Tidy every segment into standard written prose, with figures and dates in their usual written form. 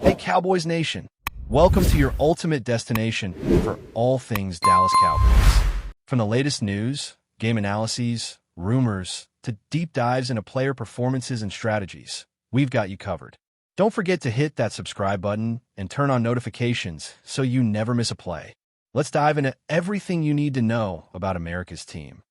Hey Cowboys Nation, welcome to your ultimate destination for all things Dallas Cowboys. From the latest news, game analyses, rumors, to deep dives into player performances and strategies, we've got you covered. Don't forget to hit that subscribe button and turn on notifications so you never miss a play. Let's dive into everything you need to know about America's team.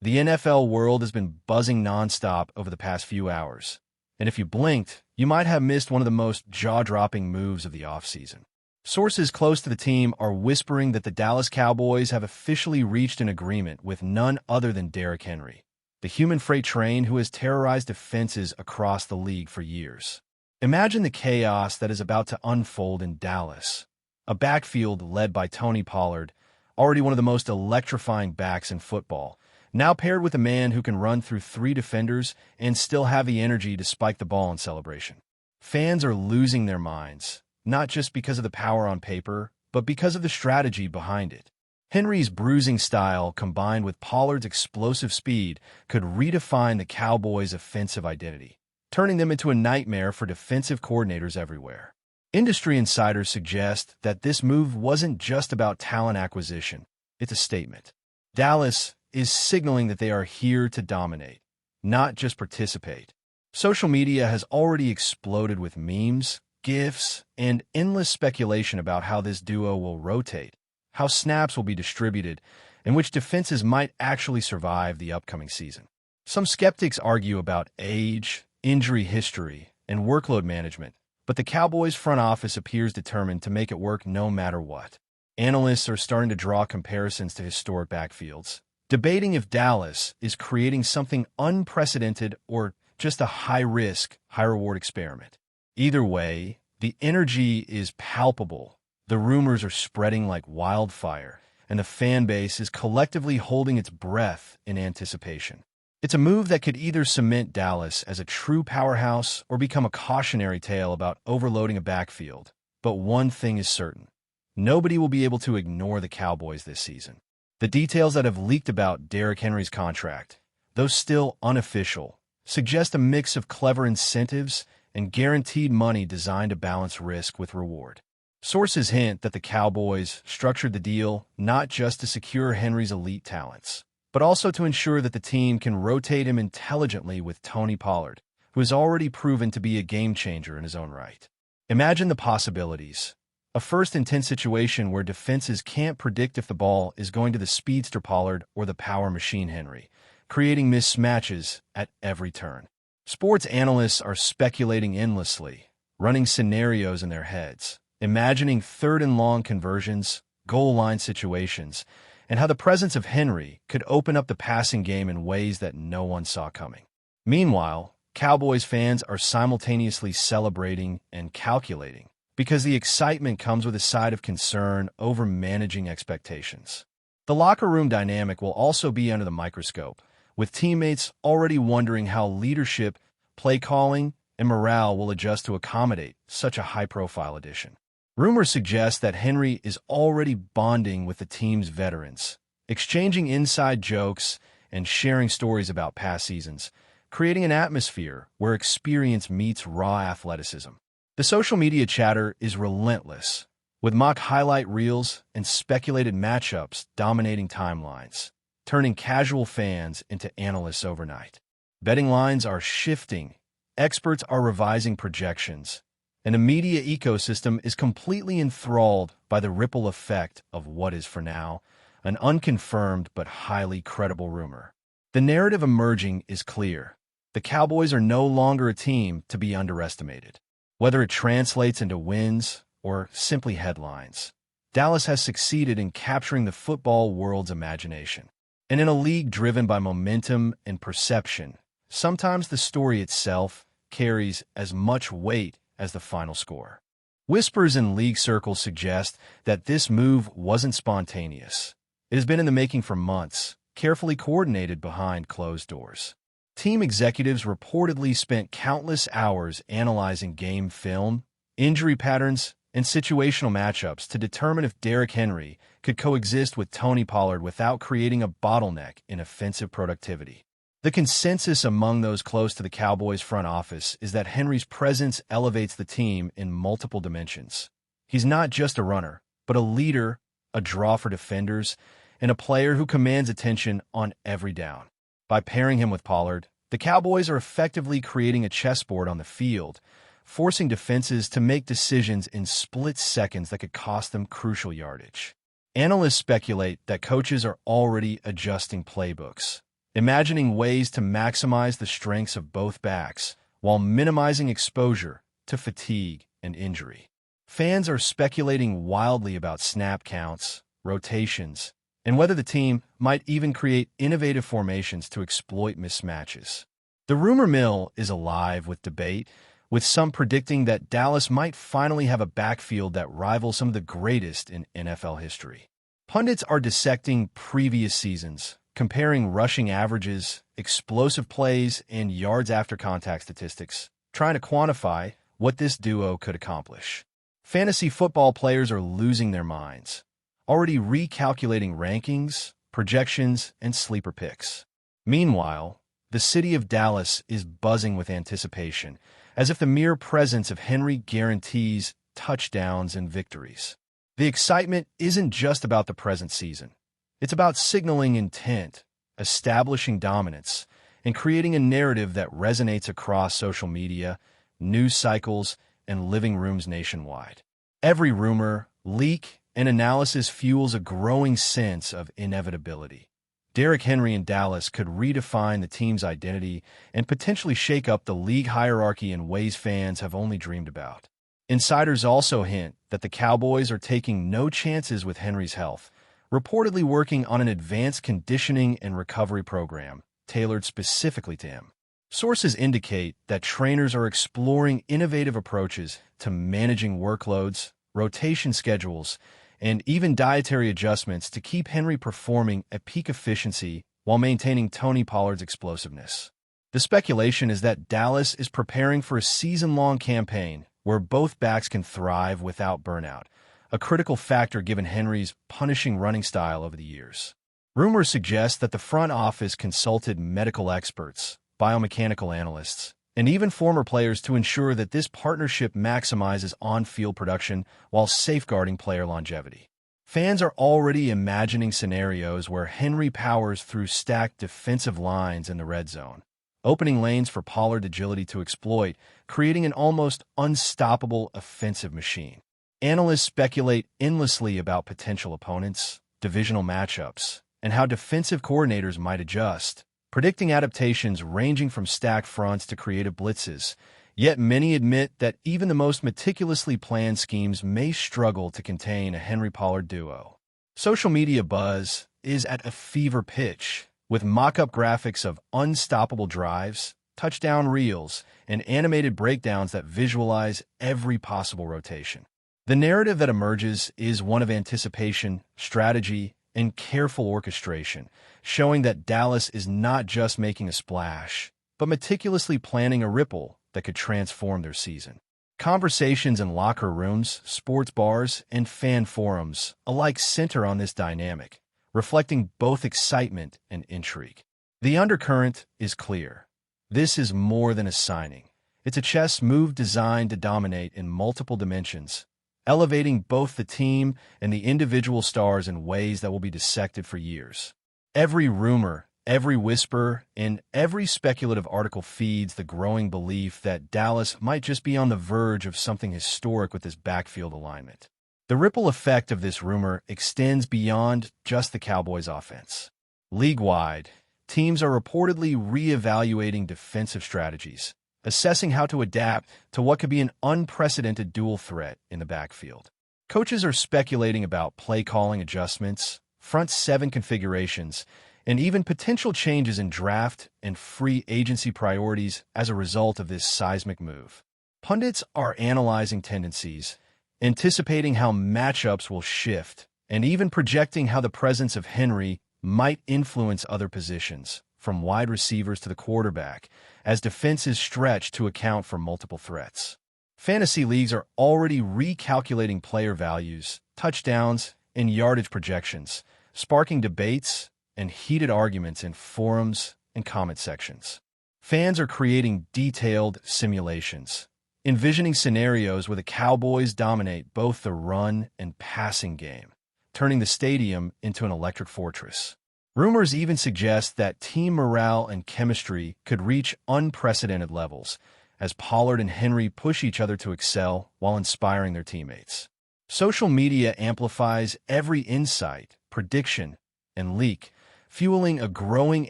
The NFL world has been buzzing nonstop over the past few hours, and if you blinked, you might have missed one of the most jaw-dropping moves of the offseason. Sources close to the team are whispering that the Dallas Cowboys have officially reached an agreement with none other than Derrick Henry, the human freight train who has terrorized defenses across the league for years. Imagine the chaos that is about to unfold in Dallas. A backfield led by Tony Pollard, already one of the most electrifying backs in football, now paired with a man who can run through 3 defenders and still have the energy to spike the ball in celebration. Fans are losing their minds, not just because of the power on paper, but because of the strategy behind it. Henry's bruising style combined with Pollard's explosive speed could redefine the Cowboys' offensive identity, turning them into a nightmare for defensive coordinators everywhere. Industry insiders suggest that this move wasn't just about talent acquisition, it's a statement. Dallas is signaling that they are here to dominate, not just participate. Social media has already exploded with memes, GIFs, and endless speculation about how this duo will rotate, how snaps will be distributed, and which defenses might actually survive the upcoming season. Some skeptics argue about age, injury history, and workload management, but the Cowboys' front office appears determined to make it work no matter what. Analysts are starting to draw comparisons to historic backfields, debating if Dallas is creating something unprecedented or just a high-risk, high-reward experiment. Either way, the energy is palpable, the rumors are spreading like wildfire, and the fan base is collectively holding its breath in anticipation. It's a move that could either cement Dallas as a true powerhouse or become a cautionary tale about overloading a backfield. But one thing is certain. Nobody will be able to ignore the Cowboys this season. The details that have leaked about Derrick Henry's contract, though still unofficial, suggest a mix of clever incentives and guaranteed money designed to balance risk with reward. Sources hint that the Cowboys structured the deal not just to secure Henry's elite talents, but also to ensure that the team can rotate him intelligently with Tony Pollard, who has already proven to be a game-changer in his own right. Imagine the possibilities. A first-and-10 situation where defenses can't predict if the ball is going to the speedster Pollard or the power machine Henry, creating mismatches at every turn. Sports analysts are speculating endlessly, running scenarios in their heads, imagining third-and-long conversions, goal-line situations, and how the presence of Henry could open up the passing game in ways that no one saw coming. Meanwhile, Cowboys fans are simultaneously celebrating and calculating, because the excitement comes with a side of concern over managing expectations. The locker room dynamic will also be under the microscope, with teammates already wondering how leadership, play calling, and morale will adjust to accommodate such a high-profile addition. Rumors suggest that Henry is already bonding with the team's veterans, exchanging inside jokes and sharing stories about past seasons, creating an atmosphere where experience meets raw athleticism. The social media chatter is relentless, with mock highlight reels and speculated matchups dominating timelines, turning casual fans into analysts overnight. Betting lines are shifting, experts are revising projections, and the media ecosystem is completely enthralled by the ripple effect of what is, for now, an unconfirmed but highly credible rumor. The narrative emerging is clear. The Cowboys are no longer a team to be underestimated. Whether it translates into wins or simply headlines, Dallas has succeeded in capturing the football world's imagination. And in a league driven by momentum and perception, sometimes the story itself carries as much weight as the final score. Whispers in league circles suggest that this move wasn't spontaneous. It has been in the making for months, carefully coordinated behind closed doors. Team executives reportedly spent countless hours analyzing game film, injury patterns, and situational matchups to determine if Derrick Henry could coexist with Tony Pollard without creating a bottleneck in offensive productivity. The consensus among those close to the Cowboys front office is that Henry's presence elevates the team in multiple dimensions. He's not just a runner, but a leader, a draw for defenders, and a player who commands attention on every down. By pairing him with Pollard, the Cowboys are effectively creating a chessboard on the field, forcing defenses to make decisions in split seconds that could cost them crucial yardage. Analysts speculate that coaches are already adjusting playbooks, imagining ways to maximize the strengths of both backs while minimizing exposure to fatigue and injury. Fans are speculating wildly about snap counts, rotations, and whether the team might even create innovative formations to exploit mismatches. The rumor mill is alive with debate, with some predicting that Dallas might finally have a backfield that rivals some of the greatest in NFL history. Pundits are dissecting previous seasons, comparing rushing averages, explosive plays, and yards after contact statistics, trying to quantify what this duo could accomplish. Fantasy football players are losing their minds, already recalculating rankings, projections, and sleeper picks. Meanwhile, the city of Dallas is buzzing with anticipation, as if the mere presence of Henry guarantees touchdowns and victories. The excitement isn't just about the present season. It's about signaling intent, establishing dominance, and creating a narrative that resonates across social media, news cycles, and living rooms nationwide. Every rumor, leak, and analysis fuels a growing sense of inevitability. Derrick Henry in Dallas could redefine the team's identity and potentially shake up the league hierarchy in ways fans have only dreamed about. Insiders also hint that the Cowboys are taking no chances with Henry's health, reportedly working on an advanced conditioning and recovery program tailored specifically to him. Sources indicate that trainers are exploring innovative approaches to managing workloads, rotation schedules, and even dietary adjustments to keep Henry performing at peak efficiency while maintaining Tony Pollard's explosiveness. The speculation is that Dallas is preparing for a season-long campaign where both backs can thrive without burnout, a critical factor given Henry's punishing running style over the years. Rumors suggest that the front office consulted medical experts, biomechanical analysts, and even former players to ensure that this partnership maximizes on-field production while safeguarding player longevity. Fans are already imagining scenarios where Henry powers through stacked defensive lines in the red zone, opening lanes for Pollard agility to exploit, creating an almost unstoppable offensive machine. Analysts speculate endlessly about potential opponents, divisional matchups, and how defensive coordinators might adjust, predicting adaptations ranging from stacked fronts to creative blitzes. Yet many admit that even the most meticulously planned schemes may struggle to contain a Henry-Pollard duo. Social media buzz is at a fever pitch, with mock-up graphics of unstoppable drives, touchdown reels, and animated breakdowns that visualize every possible rotation. The narrative that emerges is one of anticipation, strategy, and careful orchestration, showing that Dallas is not just making a splash, but meticulously planning a ripple that could transform their season. Conversations in locker rooms, sports bars, and fan forums alike center on this dynamic, reflecting both excitement and intrigue. The undercurrent is clear. This is more than a signing. It's a chess move designed to dominate in multiple dimensions, elevating both the team and the individual stars in ways that will be dissected for years. Every rumor, every whisper, and every speculative article feeds the growing belief that Dallas might just be on the verge of something historic with this backfield alignment. The ripple effect of this rumor extends beyond just the Cowboys' offense. League-wide, teams are reportedly re-evaluating defensive strategies, assessing how to adapt to what could be an unprecedented dual threat in the backfield. Coaches are speculating about play-calling adjustments, front seven configurations, and even potential changes in draft and free agency priorities as a result of this seismic move. Pundits are analyzing tendencies, anticipating how matchups will shift, and even projecting how the presence of Henry might influence other positions, from wide receivers to the quarterback, as defenses stretch to account for multiple threats. Fantasy leagues are already recalculating player values, touchdowns, and yardage projections, sparking debates and heated arguments in forums and comment sections. Fans are creating detailed simulations, envisioning scenarios where the Cowboys dominate both the run and passing game, turning the stadium into an electric fortress. Rumors even suggest that team morale and chemistry could reach unprecedented levels as Pollard and Henry push each other to excel while inspiring their teammates. Social media amplifies every insight, prediction, and leak, fueling a growing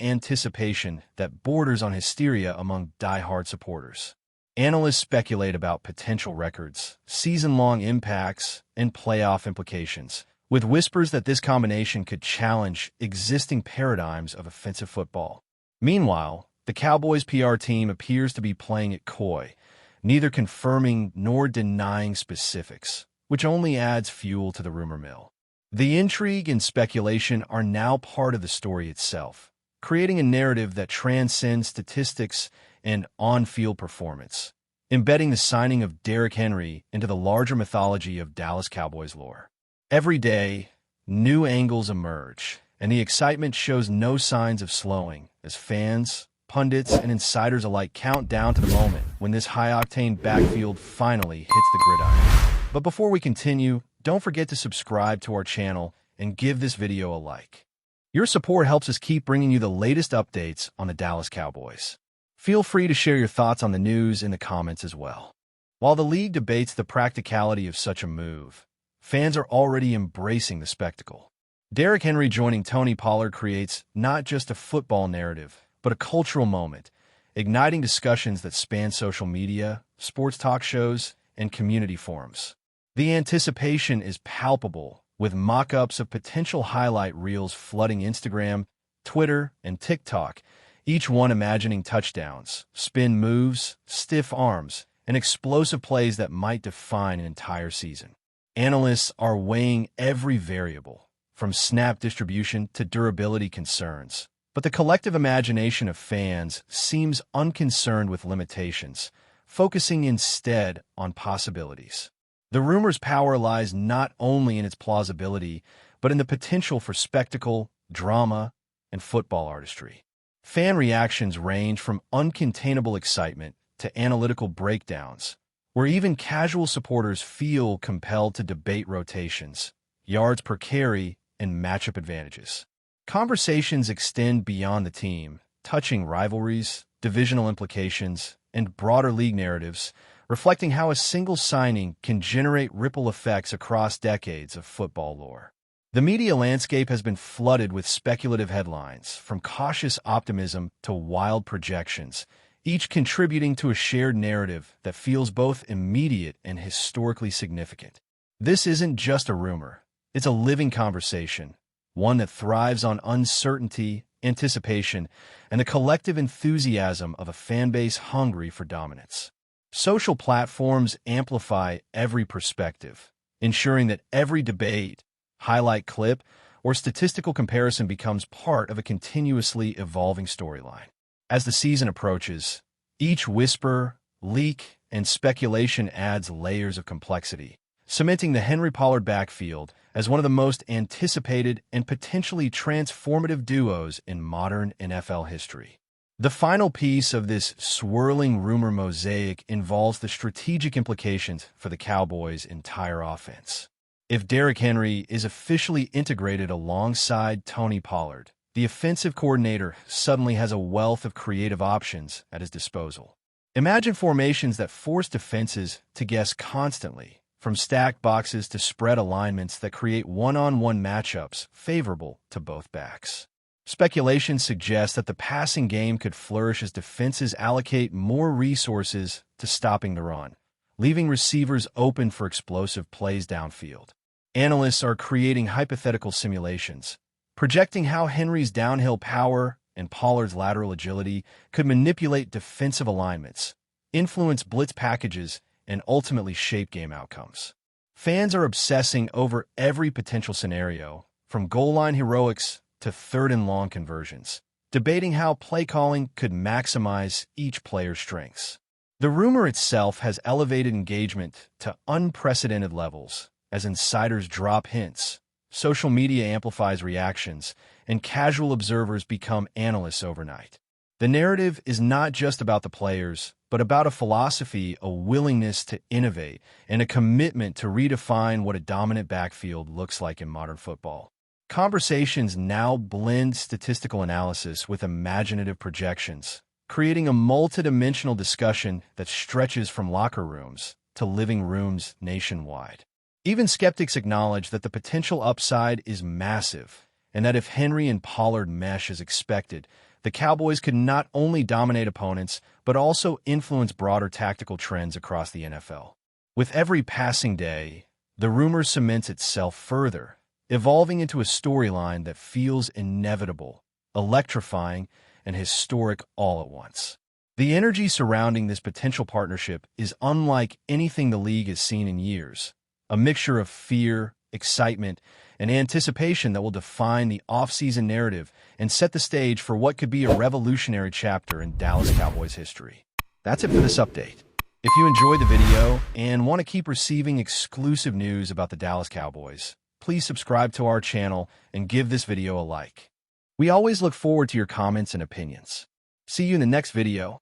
anticipation that borders on hysteria among die-hard supporters. Analysts speculate about potential records, season-long impacts, and playoff implications, with whispers that this combination could challenge existing paradigms of offensive football. Meanwhile, the Cowboys' PR team appears to be playing it coy, neither confirming nor denying specifics, which only adds fuel to the rumor mill. The intrigue and speculation are now part of the story itself, creating a narrative that transcends statistics and on-field performance, embedding the signing of Derrick Henry into the larger mythology of Dallas Cowboys lore. Every day, new angles emerge, and the excitement shows no signs of slowing as fans, pundits, and insiders alike count down to the moment when this high-octane backfield finally hits the gridiron. But before we continue, don't forget to subscribe to our channel and give this video a like. Your support helps us keep bringing you the latest updates on the Dallas Cowboys. Feel free to share your thoughts on the news in the comments as well. While the league debates the practicality of such a move, fans are already embracing the spectacle. Derrick Henry joining Tony Pollard creates not just a football narrative, but a cultural moment, igniting discussions that span social media, sports talk shows, and community forums. The anticipation is palpable, with mock-ups of potential highlight reels flooding Instagram, Twitter, and TikTok, each one imagining touchdowns, spin moves, stiff arms, and explosive plays that might define an entire season. Analysts are weighing every variable, from snap distribution to durability concerns, but the collective imagination of fans seems unconcerned with limitations, focusing instead on possibilities. The rumor's power lies not only in its plausibility, but in the potential for spectacle, drama, and football artistry. Fan reactions range from uncontainable excitement to analytical breakdowns, where even casual supporters feel compelled to debate rotations, yards per carry, and matchup advantages. Conversations extend beyond the team, touching rivalries, divisional implications, and broader league narratives, reflecting how a single signing can generate ripple effects across decades of football lore. The media landscape has been flooded with speculative headlines, from cautious optimism to wild projections, each contributing to a shared narrative that feels both immediate and historically significant. This isn't just a rumor, it's a living conversation, one that thrives on uncertainty, anticipation, and the collective enthusiasm of a fanbase hungry for dominance. Social platforms amplify every perspective, ensuring that every debate, highlight clip, or statistical comparison becomes part of a continuously evolving storyline. As the season approaches, each whisper, leak, and speculation adds layers of complexity, cementing the Henry Pollard backfield as one of the most anticipated and potentially transformative duos in modern NFL history. The final piece of this swirling rumor mosaic involves the strategic implications for the Cowboys' entire offense. If Derrick Henry is officially integrated alongside Tony Pollard, the offensive coordinator suddenly has a wealth of creative options at his disposal. Imagine formations that force defenses to guess constantly, from stacked boxes to spread alignments that create one-on-one matchups favorable to both backs. Speculation suggests that the passing game could flourish as defenses allocate more resources to stopping the run, leaving receivers open for explosive plays downfield. Analysts are creating hypothetical simulations, projecting how Henry's downhill power and Pollard's lateral agility could manipulate defensive alignments, influence blitz packages, and ultimately shape game outcomes. Fans are obsessing over every potential scenario, from goal line heroics to third-and-long conversions, debating how play calling could maximize each player's strengths. The rumor itself has elevated engagement to unprecedented levels as insiders drop hints, social media amplifies reactions, and casual observers become analysts overnight. The narrative is not just about the players, but about a philosophy, a willingness to innovate, and a commitment to redefine what a dominant backfield looks like in modern football. Conversations now blend statistical analysis with imaginative projections, creating a multidimensional discussion that stretches from locker rooms to living rooms nationwide. Even skeptics acknowledge that the potential upside is massive, and that if Henry and Pollard mesh as expected, the Cowboys could not only dominate opponents, but also influence broader tactical trends across the NFL. With every passing day, the rumor cements itself further, evolving into a storyline that feels inevitable, electrifying, and historic all at once. The energy surrounding this potential partnership is unlike anything the league has seen in years, a mixture of fear, excitement, and anticipation that will define the offseason narrative and set the stage for what could be a revolutionary chapter in Dallas Cowboys history. That's it for this update. If you enjoyed the video and want to keep receiving exclusive news about the Dallas Cowboys, please subscribe to our channel and give this video a like. We always look forward to your comments and opinions. See you in the next video.